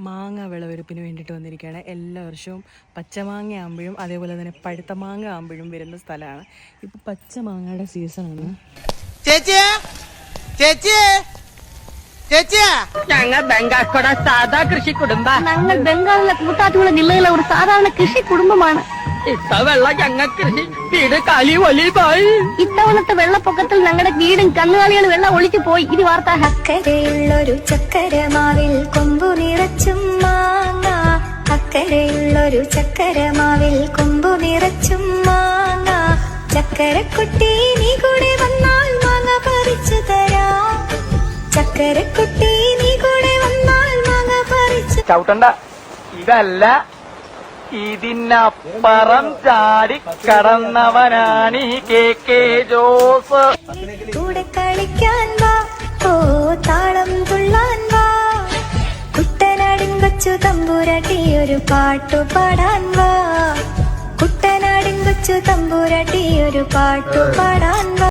മാങ്ങ വിളവെടുപ്പിന് വേണ്ടിയിട്ട് വന്നിരിക്കുകയാണ്. എല്ലാ വർഷവും പച്ചമാങ്ങ ആകുമ്പോഴും അതേപോലെ തന്നെ പഴുത്ത മാങ്ങ ആകുമ്പോഴും വരുന്ന സ്ഥലമാണ്. ഇപ്പൊ പച്ച മാങ്ങയുടെ സീസണാണ്. ഞങ്ങൾ ബംഗാൾക്കോടെ സാധാ കൃഷി കുടുംബം. ഞങ്ങൾ ബംഗാളിലെ കൂട്ടാറ്റുകുള ജില്ലയിലെ ഒരു സാധാരണ കൃഷി കുടുംബമാണ്. ഇത്തവണ ഞങ്ങൾ കൃഷി വീട് കളി ഒലിവായി. ഇത്തവണത്തെ വെള്ളപ്പൊക്കത്തിൽ ഞങ്ങളുടെ വീടും കന്നുകാലികൾ വെള്ളം ഒളിച്ചു പോയി. ഇത് വാർത്ത. അക്കരയുള്ളൊരു ചക്കരമാവിൽ കൊമ്പു നിറച്ചും മാങ്ങ, അക്കരയുള്ളൊരു ചക്കരമാവിൽ കൊമ്പു നിറച്ചും മാങ്ങ. ചക്കരക്കുട്ടി നീ കൂടെ വന്നാൽ മാങ്ങ പറിച്ചു തരാം. ചക്കരക്കുട്ടി നീ കൂടെ വന്നാൽ മാങ്ങ പറിച്ചു. ചവിട്ടണ്ട, ഇതല്ല ഇതിനപ്പുറം ചാടി കടന്നവനാണ് ഈ കെ ജോസ്. കൂടെ കളിക്കാൻ വാ, ഓ താളം തുള്ളാൻ വാ. കുട്ടനാടിൻ കൊച്ചു തമ്പുരാട്ടി ഒരു പാട്ടു പാടാൻ വാ. കുട്ടനാടിൻ കൊച്ചു തമ്പുരാട്ടി ഒരു പാട്ടു പാടാൻ വാ.